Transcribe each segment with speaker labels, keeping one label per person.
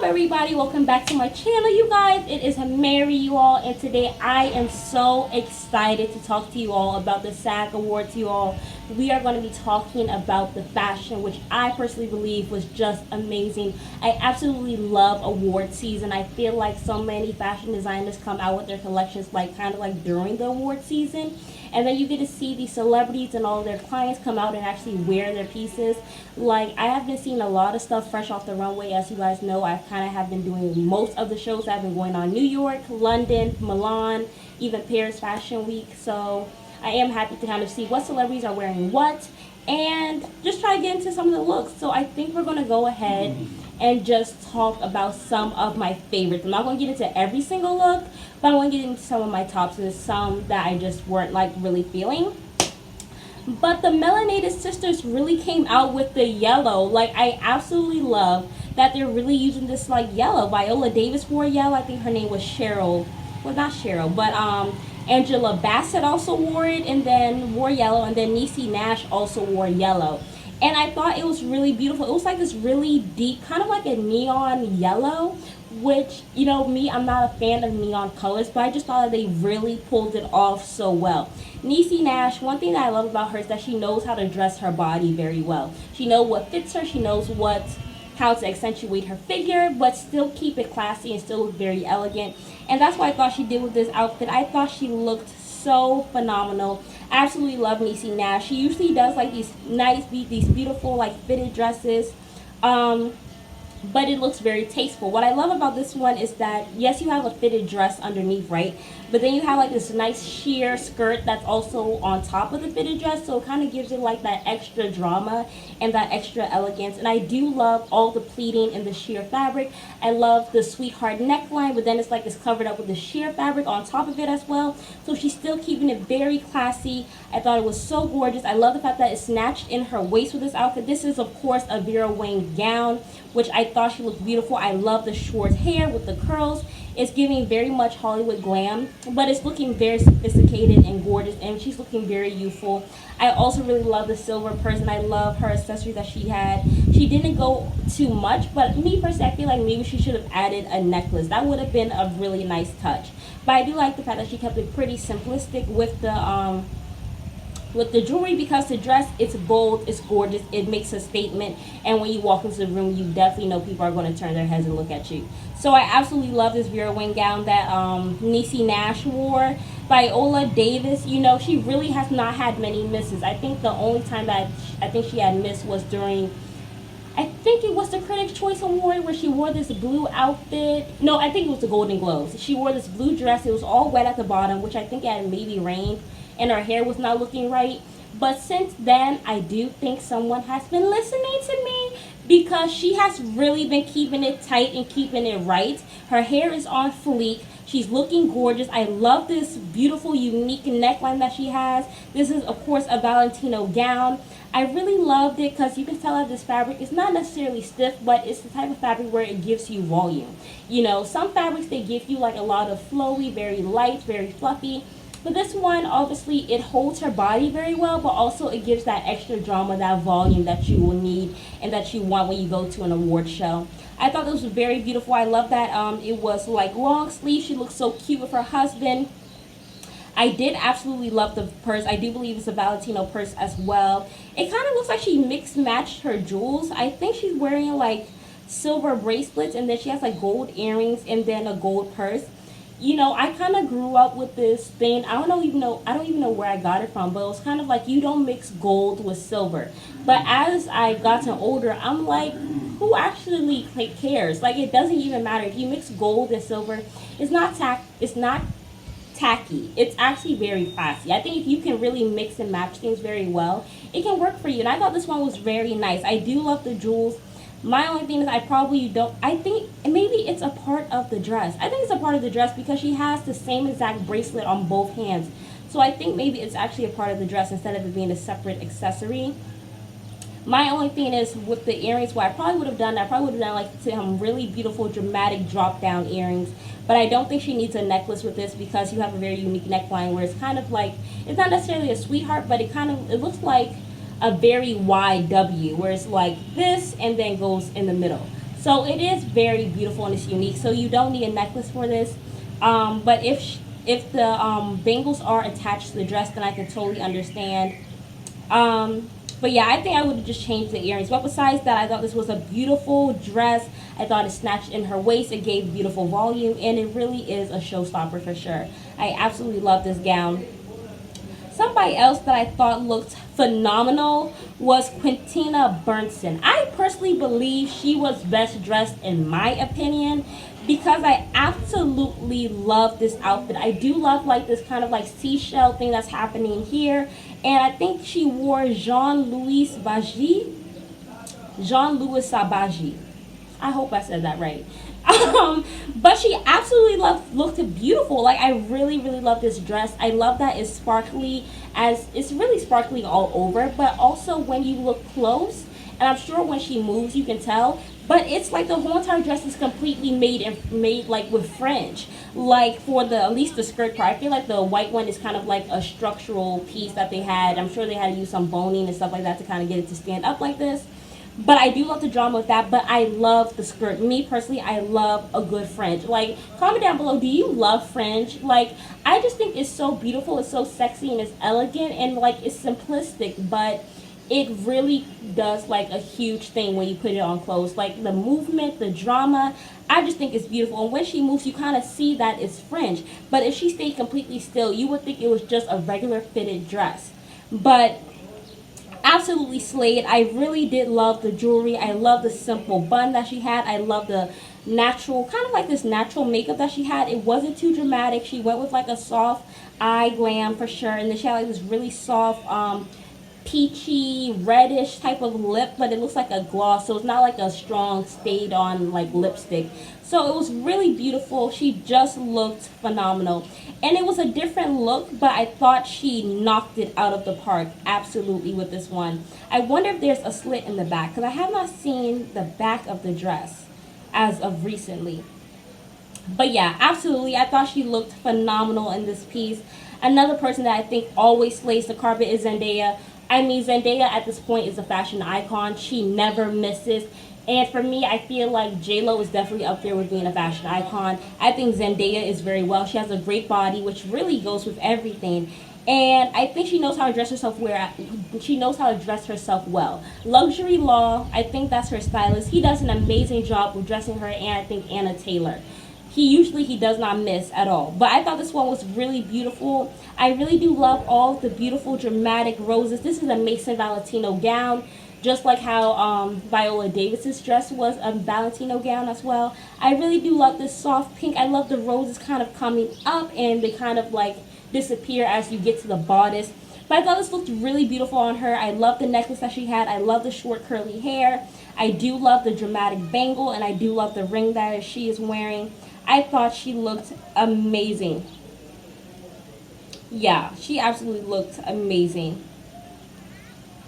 Speaker 1: everybody? Welcome back to my channel, you guys. It is Mary, you all, and today I am so excited to talk to you all about the SAG Awards, you all. We are going to be talking about the fashion, which I personally believe was just amazing. I absolutely love award season. I feel like so many fashion designers come out with their collections kind of during the award season. And then you get to see these celebrities and all of their clients come out and actually wear their pieces. I have been seeing a lot of stuff fresh off the runway. As you guys know, I kind of have been doing most of the shows that have been going on: New York, London, Milan, even Paris Fashion Week. So I am happy to kind of see what celebrities are wearing what and just try to get into some of the looks. So I think we're going to go ahead and just talk about some of my favorites. I'm not going to get into every single look, but I'm going to get into some of my tops and some that I just weren't really feeling. But the Melanated Sisters really came out with the yellow. I absolutely love that they're really using this yellow. Viola Davis wore yellow. I think her name was Cheryl. Well, not Cheryl, but Angela Bassett also wore it and then wore yellow. And then Niecy Nash also wore yellow. And I thought it was really beautiful. It was this really deep, kind of like a neon yellow, which, me, I'm not a fan of neon colors, but I just thought that they really pulled it off so well. Niecy Nash, one thing that I love about her is that she knows how to dress her body very well. She knows what fits her. She knows how to accentuate her figure, but still keep it classy and still look very elegant. And that's what I thought she did with this outfit. I thought she looked so phenomenal. Absolutely love Niecy Nash. She usually does these beautiful fitted dresses, but it looks very tasteful. What I love about this one is that yes, you have a fitted dress underneath, right? But then you have this nice sheer skirt that's also on top of the fitted dress, so it kind of gives it that extra drama and that extra elegance. And I do love all the pleating in the sheer fabric. I love the sweetheart neckline, but then it's covered up with the sheer fabric on top of it as well. So she's still keeping it very classy. I thought it was so gorgeous. I love the fact that it's snatched in her waist with this outfit. This is of course a Vera Wang gown, which I thought she looked beautiful. I love the short hair with the curls. It's giving very much Hollywood glam, but it's looking very sophisticated and gorgeous, and she's looking very youthful. I also really love the silver purse, and I love her accessories that she had. She didn't go too much, but me personally, I feel like maybe she should have added a necklace. That would have been a really nice touch. But I do like the fact that she kept it pretty simplistic with the jewelry, because the dress, it's bold, it's gorgeous, it makes a statement, and when you walk into the room, you definitely know people are going to turn their heads and look at you. So I absolutely love this Vera Wang gown that Niecy Nash wore. Viola Davis, she really has not had many misses. I think the only time that I think she had missed was during, I think it was the Critics' Choice Award, where she wore this blue outfit. No, I think it was the Golden Globes. She wore this blue dress. It was all wet at the bottom, which I think it had maybe rained, and her hair was not looking right. But since then, I do think someone has been listening to me, because she has really been keeping it tight and keeping it right. Her hair is on fleek. She's looking gorgeous. I love this beautiful, unique neckline that she has. This is, of course, a Valentino gown. I really loved it because you can tell that this fabric is not necessarily stiff, but it's the type of fabric where it gives you volume. Some fabrics, they give you a lot of flowy, very light, very fluffy. But this one, obviously, it holds her body very well, but also it gives that extra drama, that volume that you will need and that you want when you go to an award show. I thought this was very beautiful. I love that it was long sleeve. She looks so cute with her husband. I did absolutely love the purse. I do believe it's a Valentino purse as well. It kind of looks like she mixed matched her jewels. I think she's wearing silver bracelets, and then she has gold earrings and then a gold purse. I kind of grew up with this thing. I don't even know where I got it from, but it was kind of you don't mix gold with silver. But as I gotten older, I'm who actually cares? It doesn't even matter if you mix gold and silver. It's not tacky. It's actually very classy. I think if you can really mix and match things very well, it can work for you. And I thought this one was very nice. I do love the jewels. My only thing is I think maybe it's a part of the dress. I think it's a part of the dress because she has the same exact bracelet on both hands. So I think maybe it's actually a part of the dress instead of it being a separate accessory. My only thing is with the earrings, what I probably would have done some really beautiful dramatic drop down earrings. But I don't think she needs a necklace with this because you have a very unique neckline where it's kind of it's not necessarily a sweetheart, but it looks like a very wide W, where it's this and then goes in the middle. So it is very beautiful and it's unique. So you don't need a necklace for this. But if the bangles are attached to the dress, then I can totally understand. But yeah, I think I would have just changed the earrings. But besides that, I thought this was a beautiful dress. I thought it snatched in her waist. It gave beautiful volume, and it really is a showstopper for sure. I absolutely love this gown. Somebody else that I thought looked phenomenal was Quintina Burnson. I personally believe she was best dressed in my opinion because I absolutely love this outfit. I do love like this kind of like seashell thing that's happening here. And I think she wore Jean-Louis Sabaji. Jean-Louis Sabaji. I hope I said that right. But she absolutely looked beautiful. Like I really, really love this dress. I love that it's sparkly, as it's really sparkly all over, but also when you look close, and I'm sure when she moves you can tell, but it's like the whole entire dress is completely made like with fringe. Like for the at least the skirt part, I feel like the white one is kind of like a structural piece that they had. I'm sure they had to use some boning and stuff like that to kind of get it to stand up like this. But I do love the drama with that, but I love the skirt. Me personally, I love a good fringe. Like, comment down below, do you love fringe? Like, I just think it's so beautiful, it's so sexy, and it's elegant, and like, it's simplistic, but it really does like a huge thing when you put it on clothes. Like the movement, the drama, I just think it's beautiful. And when she moves, you kind of see that it's fringe. But if she stayed completely still, you would think it was just a regular fitted dress. But absolutely slayed. I really did love the jewelry. I love the simple bun that she had. I love the natural, kind of like this natural makeup that she had. It wasn't too dramatic. She went with like a soft eye glam for sure. And then she had like this really soft, peachy, reddish type of lip, but it looks like a gloss. So it's not like a strong stayed on like lipstick. So it was really beautiful. She just looked phenomenal. And it was a different look, but I thought she knocked it out of the park absolutely with this one. I wonder if there's a slit in the back, because I have not seen the back of the dress as of recently. But yeah, absolutely, I thought she looked phenomenal in this piece. Another person that I think always slays the carpet is Zendaya. I mean, Zendaya at this point is a fashion icon. She never misses. And for me, I feel like J-Lo is definitely up there with being a fashion icon. I think Zendaya is very well. She has a great body, which really goes with everything. And I think she knows how to dress herself she knows how to dress herself well. Luxury Law, I think that's her stylist. He does an amazing job with dressing her, and I think Anna Taylor. He does not miss at all. But I thought this one was really beautiful. I really do love all the beautiful dramatic roses. This is a Mason Valentino gown, just like how Viola Davis's dress was a Valentino gown as well. I really do love this soft pink. I love the roses kind of coming up and they kind of like disappear as you get to the bodice. But I thought this looked really beautiful on her. I love the necklace that she had. I love the short curly hair. I do love the dramatic bangle, and I do love the ring that she is wearing. I thought she looked amazing. Yeah, she absolutely looked amazing.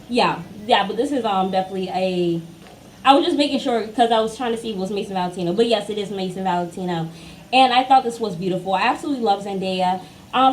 Speaker 1: Yeah, but this is definitely a... I was just making sure because I was trying to see if it was Mason Valentino. But yes, it is Mason Valentino. And I thought this was beautiful. I absolutely love Zendaya.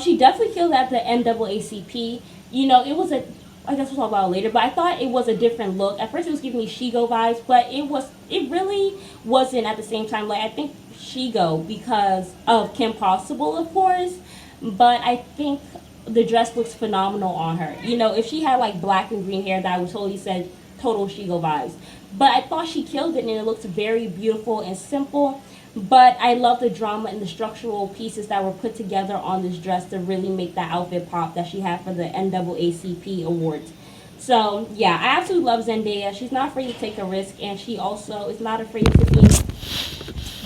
Speaker 1: She definitely killed at the NAACP. You know, it was a... I guess we'll talk about it later, but I thought it was a different look. At first it was giving me Shigo vibes, but it really wasn't at the same time. Like, I think Shigo because of Kim Possible, of course, but I think the dress looks phenomenal on her. You know, if she had like black and green hair, that would totally said total Shigo vibes. But I thought she killed it, and it looked very beautiful and simple. But I love the drama and the structural pieces that were put together on this dress to really make that outfit pop that she had for the NAACP awards. So, yeah, I absolutely love Zendaya. She's not afraid to take a risk, and she also is not afraid to be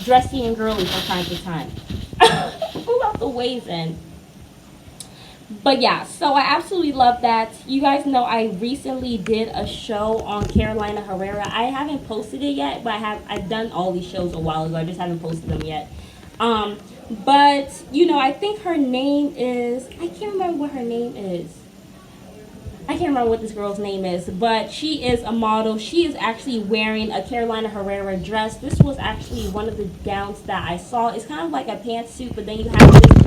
Speaker 1: dressy and girly from time to time. Move out the way, then. But yeah, so I absolutely love that. You guys know I recently did a show on Carolina Herrera. I haven't posted it yet, but I've done all these shows a while ago. I just haven't posted them yet. But you know, I think her name is, I can't remember what her name is. I can't remember what this girl's name is, but she is a model. She is actually wearing a Carolina Herrera dress. This was actually one of the gowns that I saw. It's kind of like a pantsuit, but then you have this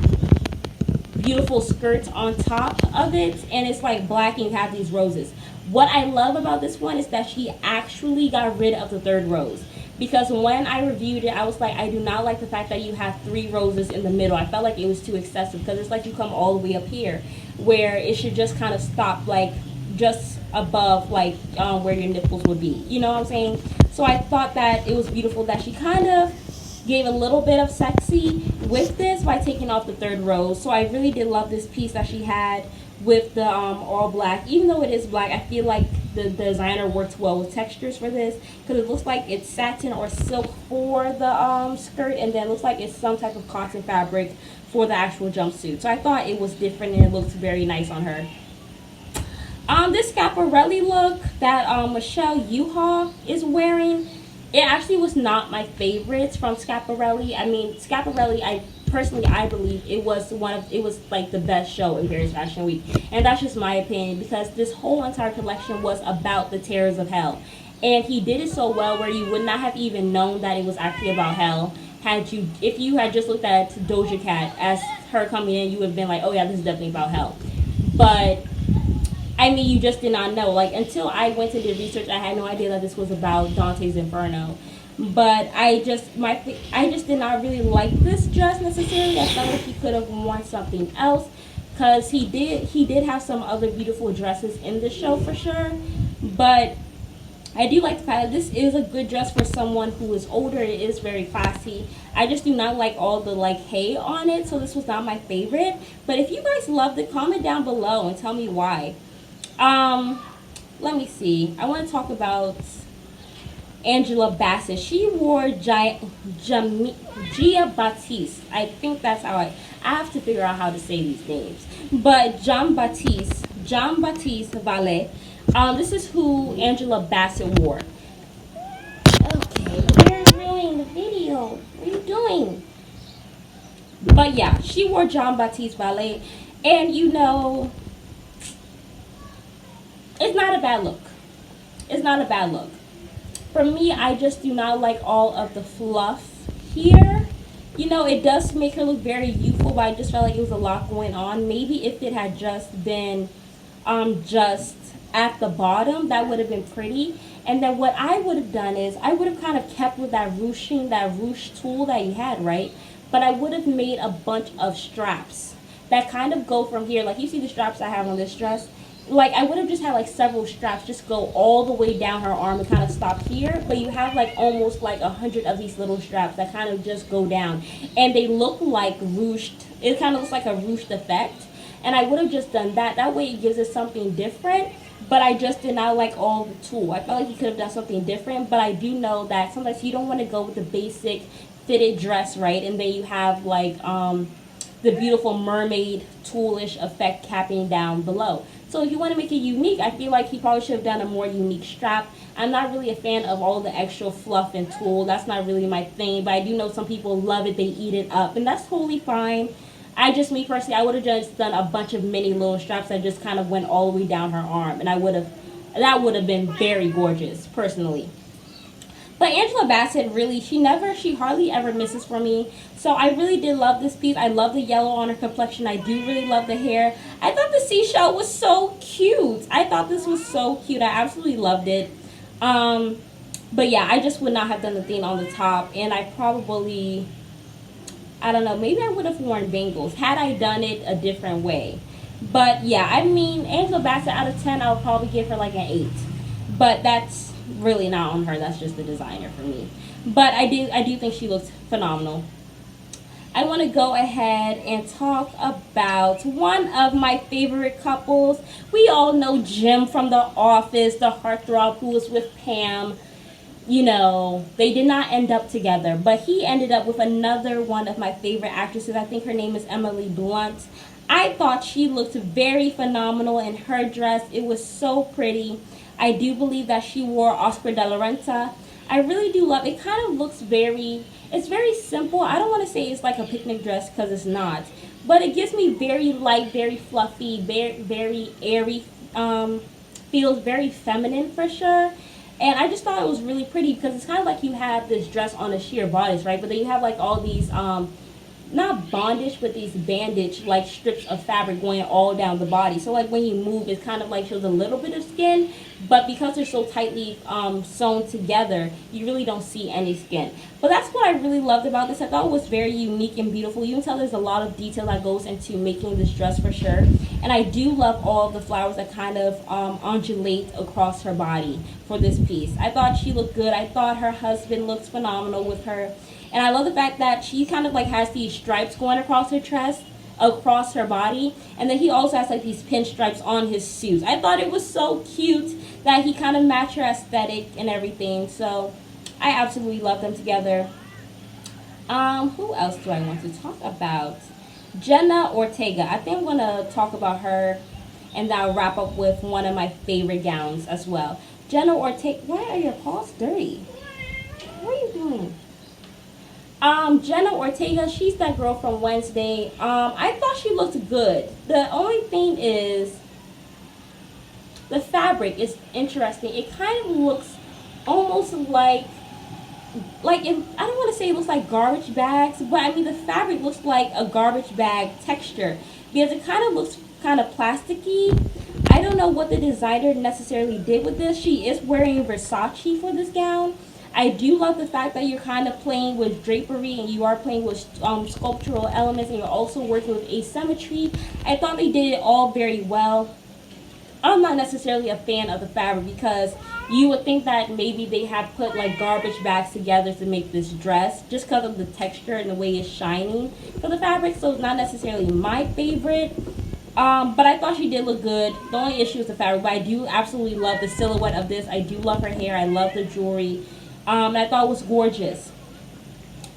Speaker 1: beautiful skirts on top of it, and it's like black and you have these roses. What I love about this one is that she actually got rid of the third rose, because when I reviewed it, I was like, I do not like the fact that you have 3 roses in the middle. I felt like it was too excessive because it's like you come all the way up here, where it should just kind of stop like just above like where your nipples would be. You know what I'm saying? So I thought that it was beautiful that she kind of gave a little bit of sexy with this by taking off the 3rd rose. So I really did love this piece that she had with the all black. Even though it is black, I feel like the designer worked well with textures for this, because it looks like it's satin or silk for the skirt, and then it looks like it's some type of cotton fabric for the actual jumpsuit. So I thought it was different and it looked very nice on her. This Schiaparelli look that Michelle Yeoh is wearing, it actually was not my favorites from Schiaparelli. I mean, Schiaparelli, I believe it was like the best show in Paris Fashion Week, and that's just my opinion, because this whole entire collection was about the terrors of hell, and he did it so well where you would not have even known that it was actually about hell if you had just looked at Doja Cat as her coming in. You would have been like, oh yeah, this is definitely about hell. But I mean, you just did not know. Like, until I went to do research, I had no idea that this was about Dante's Inferno. But I just did not really like this dress necessarily. I felt like he could have worn something else, because he did have some other beautiful dresses in the show for sure. But I do like the fact that this is a good dress for someone who is older. It is very classy. I just do not like all the like hay on it, so this was not my favorite. But if you guys loved it, comment down below and tell me why. Let me see. I want to talk about Angela Bassett. She wore Gia Batiste. I think that's how I have to figure out how to say these names. But Jean Baptiste Valet. This is who Angela Bassett wore. Okay, you're ruining the video. What are you doing? But yeah, she wore Jean Baptiste Valet, and you know, it's not a bad look. It's not a bad look. For me, I just do not like all of the fluff here. You know, it does make her look very youthful, but I just felt like it was a lot going on. Maybe if it had just been just at the bottom, that would have been pretty. And then what I would have done is I would have kind of kept with that ruche tool that you had, right? But I would have made a bunch of straps that kind of go from here. Like, you see the straps I have on this dress? Like, I would have just had like several straps just go all the way down her arm and kind of stop here, but you have like almost like 100 of these little straps that kind of just go down, and they look like ruched. It kind of looks like a ruched effect, and I would have just done that. That way it gives it something different. But I just did not like all the tool. I felt like you could have done something different, but I do know that sometimes you don't want to go with the basic fitted dress, right? And then you have like the beautiful mermaid toolish effect capping down below. So if you want to make it unique, I feel like he probably should have done a more unique strap. I'm not really a fan of all the extra fluff and tulle. That's not really my thing, but I do know some people love it. They eat it up, and that's totally fine. Me personally, I would have just done a bunch of mini little straps that just kind of went all the way down her arm, and that would have been very gorgeous, personally. But Angela Bassett, really, she hardly ever misses for me. So I really did love this piece. I love the yellow on her complexion. I do really love the hair. I thought the seashell was so cute. I thought this was so cute. I absolutely loved it. But yeah, I just would not have done the thing on the top. And I probably, I don't know, maybe I would have worn bangles had I done it a different way. But yeah, I mean, Angela Bassett, out of 10, I would probably give her like an 8. But that's really not on her. That's just the designer for me. But I do think she looks phenomenal. I want to go ahead and talk about one of my favorite couples. We all know Jim from The Office, the heartthrob who was with Pam. You know, they did not end up together, but he ended up with another one of my favorite actresses. I think her name is Emily Blunt. I thought she looked very phenomenal in her dress. It was so pretty. I do believe that she wore Oscar de la Renta. I really do love it. It kind of looks it's very simple. I don't want to say it's like a picnic dress, because it's not. But it gives me very light, very fluffy, very airy, feels very feminine for sure. And I just thought it was really pretty, because it's kind of like you have this dress on a sheer bodice, right? But then you have like all these not bondage, but these bandage like strips of fabric going all down the body. So like when you move, it's kind of like shows a little bit of skin, but because they're so tightly sewn together, you really don't see any skin. But that's what I really loved about this. I thought it was very unique and beautiful. You can tell there's a lot of detail that goes into making this dress for sure. And I do love all of the flowers that kind of undulate across her body for this piece. I thought she looked good. I thought her husband looked phenomenal with her. And I love the fact that she kind of like has these stripes going across her chest, across her body. And then he also has like these pinstripes on his suits. I thought it was so cute that he kind of matched her aesthetic and everything. So I absolutely love them together. Who else do I want to talk about? Jenna Ortega. I think I'm going to talk about her and then I'll wrap up with one of my favorite gowns as well. Jenna Ortega. Why are your paws dirty? What are you doing? Jenna Ortega, she's that girl from Wednesday. I thought she looked good. The only thing is the fabric is interesting. It kind of looks almost like if, I don't want to say it looks like garbage bags, but I mean the fabric looks like a garbage bag texture because it kind of looks kind of plasticky. I don't know what the designer necessarily did with this. She is wearing Versace for this gown. I do love the fact that you're kind of playing with drapery and you are playing with sculptural elements and you're also working with asymmetry. I thought they did it all very well. I'm not necessarily a fan of the fabric because you would think that maybe they have put like garbage bags together to make this dress just because of the texture and the way it's shining for the fabric. So it's not necessarily my favorite. But I thought she did look good. The only issue is the fabric, but I do absolutely love the silhouette of this. I do love her hair. I love the jewelry. And I thought it was gorgeous.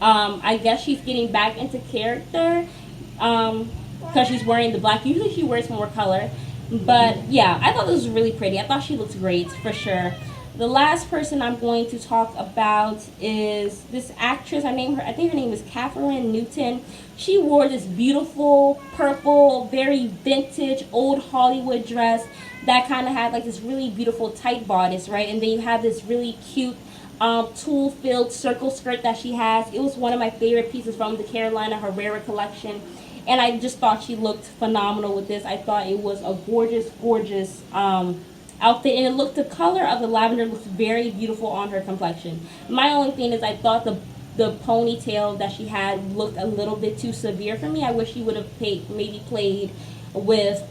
Speaker 1: I guess she's getting back into character because she's wearing the black. Usually she wears more color. But yeah, I thought this was really pretty. I thought she looked great for sure. The last person I'm going to talk about is this actress. I think her name is Catherine Newton. She wore this beautiful purple, very vintage, old Hollywood dress that kind of had like this really beautiful tight bodice, right? And then you have this really cute tulle-filled circle skirt that she has. It was one of my favorite pieces from the Carolina Herrera collection. And I just thought she looked phenomenal with this. I thought it was a gorgeous, gorgeous outfit. And the color of the lavender looks very beautiful on her complexion. My only thing is I thought the ponytail that she had looked a little bit too severe for me. I wish she would have maybe played with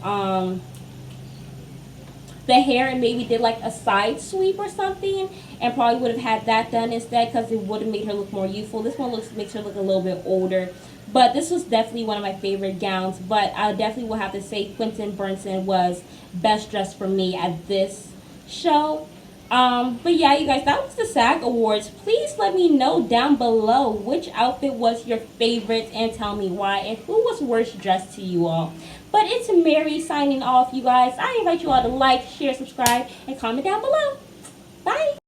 Speaker 1: the hair and maybe did like a side sweep or something and probably would have had that done instead because it would have made her look more youthful. This one makes her look a little bit older. But this was definitely one of my favorite gowns. But I definitely will have to say Quentin Burnson was best dressed for me at this show. But yeah, you guys, that was the SAG Awards. Please let me know down below which outfit was your favorite and tell me why. And who was worst dressed to you all. But it's Mary signing off, you guys. I invite you all to like, share, subscribe, and comment down below. Bye.